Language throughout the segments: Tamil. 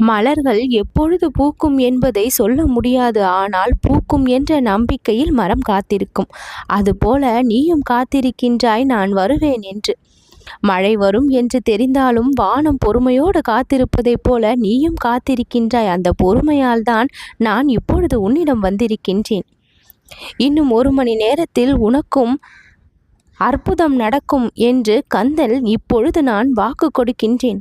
மலர்கள் எப்பொழுது பூக்கும் என்பதை சொல்ல முடியாது. ஆனால் பூக்கும் என்ற நம்பிக்கையில் மரம் காத்திருக்கும். அதுபோல நீயும் காத்திருக்கின்றாய் நான் வருவேன் என்று. மழை வரும் என்று தெரிந்தாலும் வானம் பொறுமையோடு காத்திருப்பதைப் போல நீயும் காத்திருக்கின்றாய். அந்த பொறுமையால் தான் நான் இப்பொழுது உன்னிடம் வந்திருக்கின்றேன். இன்னும் 1 மணி நேரத்தில் உனக்கும் அற்புதம் நடக்கும் என்று கந்தல் இப்பொழுது நான் வாக்கு கொடுக்கின்றேன்.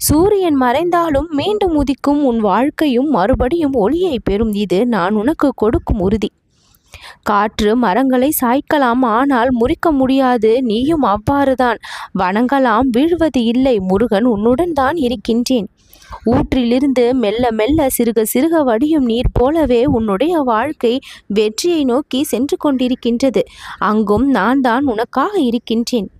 சூரியன் மறைந்தாலும் மீண்டும் உதிக்கும் உன் வாழ்க்கையும் மறுபடியும் ஒளியை பெறும். இது நான் உனக்கு கொடுக்கும் உறுதி. காற்று மரங்களை சாய்க்கலாம், ஆனால் முறிக்க முடியாது. நீயும் அவ்வாறுதான். வணங்கலாம், வீழ்வது இல்லை. முருகன் உன்னுடன் தான் இருக்கின்றேன். ஊற்றிலிருந்து மெல்ல மெல்ல சிறுக சிறுக வடியும் நீர் போலவே உன்னுடைய வாழ்க்கை வெற்றியை நோக்கி சென்று கொண்டிருக்கின்றது. அங்கும் நான் தான் உனக்காக இருக்கின்றேன்.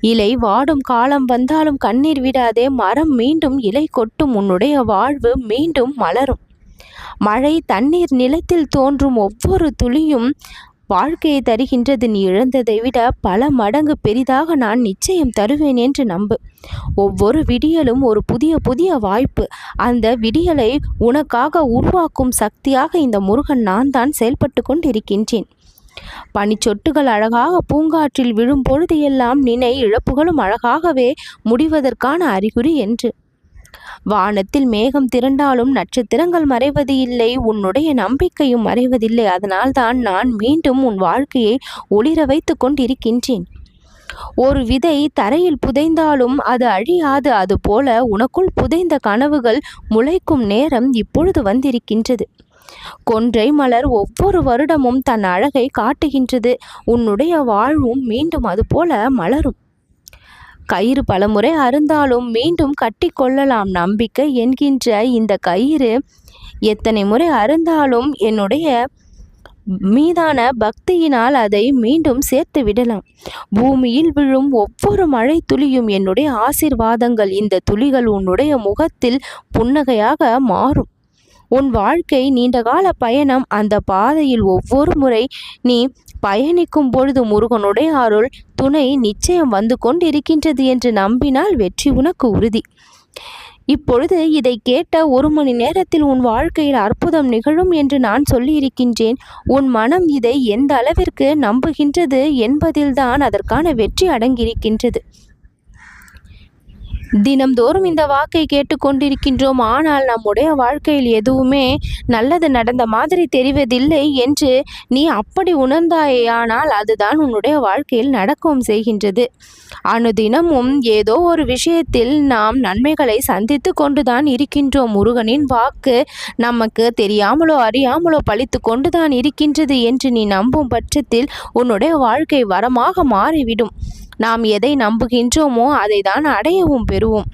இலை வாடும் காலம் வந்தாலும் கண்ணீர் விடாதே. மரம் மீண்டும் இலை கொட்டும். உன்னுடைய வாழ்வு மீண்டும் மலரும். மழை தண்ணீர் நிலத்தில் தோன்றும் ஒவ்வொரு துளியும் வாழ்க்கையை தருகின்றது. நீ இழந்ததை விட பல மடங்கு பெரிதாக நான் நிச்சயம் தருவேன் என்று நம்பு. ஒவ்வொரு விடியலும் ஒரு புதிய புதிய வாய்ப்பு. அந்த விடியலை உனக்காக உருவாக்கும் சக்தியாக இந்த முருகன் நான் தான் செயல்பட்டு கொண்டிருக்கின்றேன். பனிச்சொட்டுகள் அழகாக பூங்காற்றில் விழும் பொழுது எல்லாம் நினை, இழப்புகளும் அழகாகவே முடிவதற்கான அறிகுறி என்று. வானத்தில் மேகம் திரண்டாலும் நட்சத்திரங்கள் மறைவது இல்லை. உன்னுடைய நம்பிக்கையும் மறைவதில்லை. அதனால்தான் நான் மீண்டும் உன் வாழ்க்கையை ஒளிர வைத்து கொண்டிருக்கின்றேன். ஒரு விதை தரையில் புதைந்தாலும் அது அழியாது. அதுபோல உனக்குள் புதைந்த கனவுகள் முளைக்கும் நேரம் இப்பொழுது வந்திருக்கின்றது. கொன்றை மலர் ஒவ்வொரு வருடமும் தன் அழகை காட்டுகின்றது. உன்னுடைய வாழ்வும் மீண்டும் அதுபோல மலரும். கயிறு பலமுறை அருந்தாலும் மீண்டும் கட்டி கொள்ளலாம். நம்பிக்கை என்கின்ற இந்த கயிறு எத்தனை முறை அருந்தாலும் என்னுடைய மீதான பக்தியினால் அதை மீண்டும் சேர்த்து விடலாம். பூமியில் விழும் ஒவ்வொரு மழை துளியும் என்னுடைய ஆசீர்வாதங்கள். இந்த துளிகள் உன்னுடைய முகத்தில் புன்னகையாக மாறும். உன் வாழ்க்கை நீண்டகால பயணம். அந்த பாதையில் ஒவ்வொரு முறை நீ பயணிக்கும் பொழுது முருகனுடைய அருள் துணை நிச்சயம் வந்து கொண்டிருக்கின்றது என்று நம்பினால் வெற்றி உனக்கு உறுதி. இப்பொழுது இதை கேட்ட 1 மணி நேரத்தில் உன் வாழ்க்கையில் அற்புதம் நிகழும் என்று நான் சொல்லியிருக்கின்றேன். உன் மனம் இதை எந்த அளவிற்கு நம்புகின்றது என்பதில்தான் அதற்கான வெற்றி அடங்கியிருக்கின்றது. தினம்தோறும் இந்த வாக்கை கேட்டுக்கொண்டிருக்கின்றோம். ஆனால் நம்முடைய வாழ்க்கையில் எதுவுமே நல்லது நடந்த மாதிரி தெரிவதில்லை என்று நீ அப்படி உணர்ந்தாயானால் அதுதான் உன்னுடைய வாழ்க்கையில் நடக்கவும் செய்கின்றது. அனுதினமும் ஏதோ ஒரு விஷயத்தில் நாம் நன்மைகளை சந்தித்து கொண்டுதான் இருக்கின்றோம். முருகனின் வாக்கு நமக்கு தெரியாமலோ அறியாமலோ பழித்து கொண்டுதான் இருக்கின்றது என்று நீ நம்பும் பட்சத்தில் உன்னுடைய வாழ்க்கை வரமாக மாறிவிடும். நாம் எதை நம்புகின்றோமோ அதை தான் அடையவும் பெறுவோம்.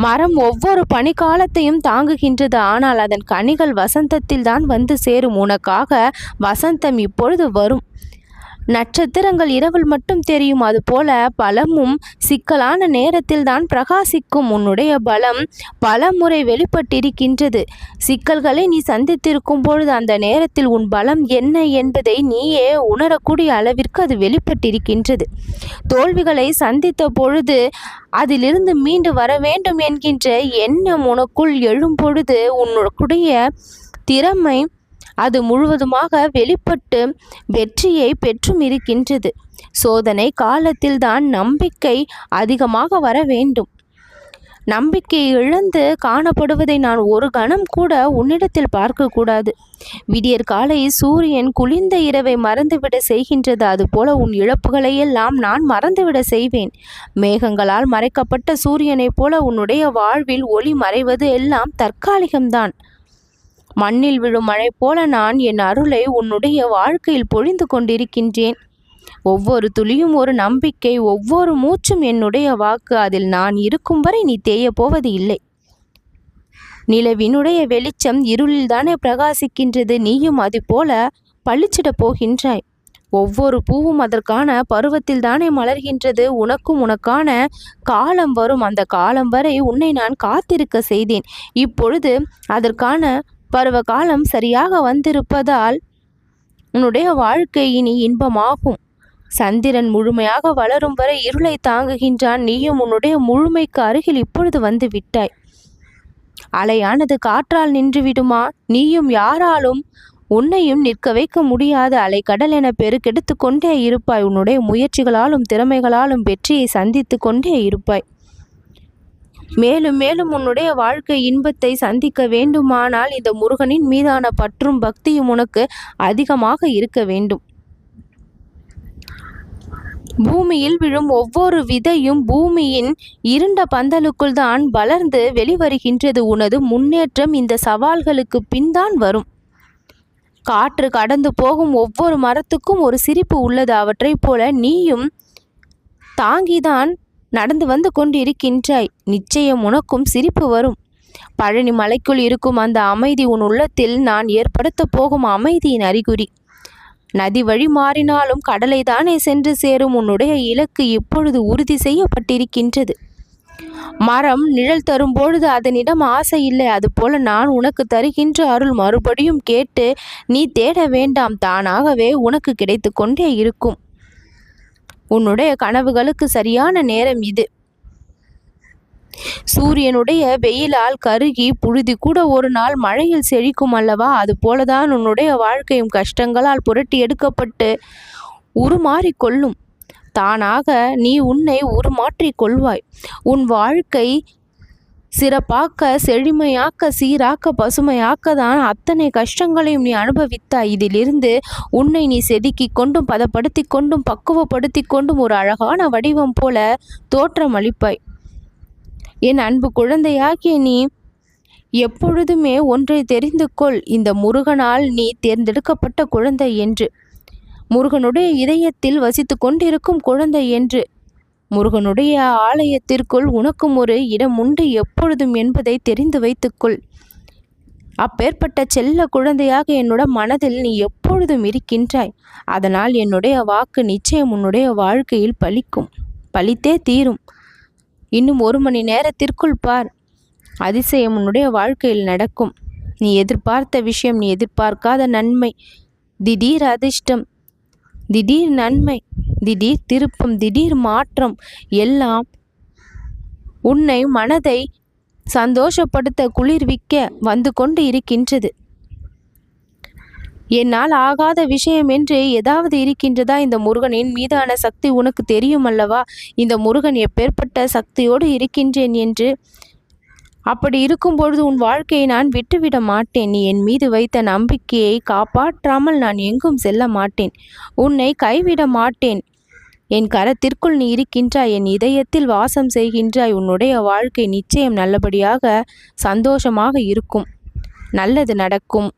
மரம் ஒவ்வொரு பனிக்காலத்தையும் தாங்குகின்றது. ஆனால் அதன் கனிகள் வசந்தத்தில் தான் வந்து சேரும். உனக்காக வசந்தம் இப்பொழுது வரும். நட்சத்திரங்கள் இரவில் மட்டும் தெரியும். அதுபோல பலமும் சிக்கலான நேரத்தில் தான் பிரகாசிக்கும். உன்னுடைய பலம் பல முறை வெளிப்பட்டிருக்கின்றது. சிக்கல்களை நீ சந்தித்திருக்கும் பொழுது அந்த நேரத்தில் உன் பலம் என்ன என்பதை நீயே உணரக்கூடிய அளவிற்கு அது வெளிப்பட்டிருக்கின்றது. தோல்விகளை சந்தித்த பொழுது அதிலிருந்து மீண்டு வர வேண்டும் என்கின்ற எண்ணம் உனக்குள் எழும் பொழுது உன்னுடைய திறமை அது முழுவதுமாக வெளிப்பட்டு வெற்றியை பெற்றும் இருக்கின்றது. சோதனை காலத்தில்தான் நம்பிக்கை அதிகமாக வர வேண்டும். நம்பிக்கை இழந்து காணப்படுவதை நான் ஒரு கணம் கூட உன்னிடத்தில் பார்க்கக்கூடாது. விடியற் காலை சூரியன் குளிர்ந்த இரவை மறந்துவிட செய்கின்றது. அதுபோல உன் இழப்புகளையெல்லாம் நான் மறந்துவிட செய்வேன். மேகங்களால் மறைக்கப்பட்ட சூரியனைப் போல உன்னுடைய வாழ்வில் ஒளி மறைவது எல்லாம் தற்காலிகம்தான். மண்ணில் விழும் மழை போல நான் என் அருளை உன்னுடைய வாழ்க்கையில் பொழிந்து கொண்டிருக்கின்றேன். ஒவ்வொரு துளியும் ஒரு நம்பிக்கை, ஒவ்வொரு மூச்சும் என்னுடைய வாக்கு. அதில் நான் இருக்கும் வரை நீ தேய போவது இல்லை. நிலவினுடைய வெளிச்சம் இருளில் தானே பிரகாசிக்கின்றது. நீயும் அது போல பளிச்சிட போகின்றாய். ஒவ்வொரு பூவும் அதற்கான பருவத்தில் தானே மலர்கின்றது. உனக்கும் உனக்கான காலம் வரும். அந்த காலம் வரை உன்னை நான் காத்திருக்க செய்தேன். இப்பொழுது அதற்கான பருவ காலம் சரியாக வந்திருப்பதால் உன்னுடைய வாழ்க்கை இனி இன்பமாகும். சந்திரன் முழுமையாக வளரும் வரை இருளை தாங்குகின்றான். நீயும் உன்னுடைய முழுமைக்கு அருகில் இப்பொழுது வந்து விட்டாய். அலையானது காற்றால் நின்று விடுமா? நீயும் யாராலும் உன்னையும் நிற்க வைக்க முடியாத அலைக்கடல் என பெருக்கெடுத்து கொண்டே இருப்பாய். உன்னுடைய முயற்சிகளாலும் திறமைகளாலும் வெற்றியை சந்தித்து கொண்டே இருப்பாய். மேலும் மேலும் உன்னுடைய வாழ்க்கை இன்பத்தை சந்திக்க வேண்டுமானால் இந்த முருகனின் மீதான பற்றும் பக்தியும் உனக்கு அதிகமாக இருக்க வேண்டும். பூமியில் விழும் ஒவ்வொரு விதையும் பூமியின் இருண்ட பந்தலுக்குள் தான் வளர்ந்து வெளிவருகின்றது. உனது முன்னேற்றம் இந்த சவால்களுக்கு பின்தான் வரும். காற்று கடந்து போகும் ஒவ்வொரு மரத்துக்கும் ஒரு சிரிப்பு உள்ளது. அவற்றைப் போல நீயும் தாங்கிதான் நடந்து வந்து கொண்டிருக்கின்றாய். நிச்சயம் உனக்கும் சிரிப்பு வரும். பழனி மலைக்குள் இருக்கும் அந்த அமைதி உன் உள்ளத்தில் நான் ஏற்படுத்த போகும் அமைதியின் அறிகுறி. நதி வழி மாறினாலும் கடலை தானே சென்று சேரும். உன்னுடைய இலக்கு இப்பொழுது உறுதி செய்யப்பட்டிருக்கின்றது. மரம் நிழல் தரும் பொழுது அதனிடம் ஆசை இல்லை. அதுபோல நான் உனக்கு தருகின்ற அருள் மறுபடியும் கேட்டு நீ தேட வேண்டாம், தானாகவே உனக்கு கிடைத்து கொண்டே இருக்கும். உன்னுடைய கனவுகளுக்கு சரியான நேரம் இது. சூரியனுடைய வெயிலால் கருகி புழுதி கூட ஒரு நாள் மழையில் செழிக்கும் அல்லவா? அதுபோலதான் உன்னுடைய வாழ்க்கையும் கஷ்டங்களால் புரட்டி எடுக்கப்பட்டு உருமாறிக் கொள்ளும். தானாக நீ உன்னை உருமாற்றிக் கொள்வாய். உன் வாழ்க்கை சிறப்பாக்க, செழுமையாக்க, சீராக்க, பசுமையாக்க தான் அத்தனை கஷ்டங்களையும் நீ அனுபவித்தாய். இதிலிருந்து உன்னை நீ செதுக்கி கொண்டும் பதப்படுத்தி கொண்டும் பக்குவப்படுத்தி கொண்டும் ஒரு அழகான வடிவம் போல தோற்றமளிப்பாய். என் அன்பு குழந்தையாகிய நீ எப்பொழுதுமே ஒன்றை தெரிந்து கொள். இந்த முருகனால் நீ தேர்ந்தெடுக்கப்பட்ட குழந்தை என்று, முருகனுடைய இதயத்தில் வசித்து கொண்டிருக்கும் குழந்தை என்று. முருகனுடைய ஆலயத்திற்குள் உனக்கும் ஒரு இடம் உண்டு எப்பொழுதும் என்பதை தெரிந்து வைத்துக்கொள். அப்பேற்பட்ட செல்ல குழந்தையாக என்னோட மனதில் நீ எப்பொழுதும் இருக்கின்றாய். அதனால் என்னுடைய வாக்கு நிச்சயம் உன்னுடைய வாழ்க்கையில் பலிக்கும், பலித்தே தீரும். இன்னும் 1 மணி நேரத்திற்குள் பார், அதிசயம் உன்னுடைய வாழ்க்கையில் நடக்கும். நீ எதிர்பார்த்த விஷயம், நீ எதிர்பார்க்காத நன்மை, திடீர் அதிர்ஷ்டம், திடீர் நன்மை, திடீர் திருப்பம், திடீர் மாற்றம் எல்லாம் உன்னை மனதை சந்தோஷப்படுத்த குளிர்விக்க வந்து கொண்டு இருக்கின்றது. என்னால் ஆகாத விஷயம் என்று ஏதாவது இருக்கின்றதா? இந்த முருகனின் மீதான சக்தி உனக்கு தெரியும் அல்லவா? இந்த முருகன் எப்பேற்பட்ட சக்தியோடு இருக்கின்றேன் என்று. அப்படி இருக்கும் பொழுது உன் வாழ்க்கையை நான் விட்டுவிட மாட்டேன். நீ என் மீது வைத்த நம்பிக்கையை காப்பாற்றாமல் நான் எங்கும் செல்ல மாட்டேன். உன்னை கைவிட மாட்டேன். என் கரத்திற்குள் நீ இருக்கின்றாய், என் இதயத்தில் வாசம் செய்கின்றாய். உன்னுடைய வாழ்க்கை நிச்சயம் நல்லபடியாக சந்தோஷமாக இருக்கும். நல்லது நடக்கும்.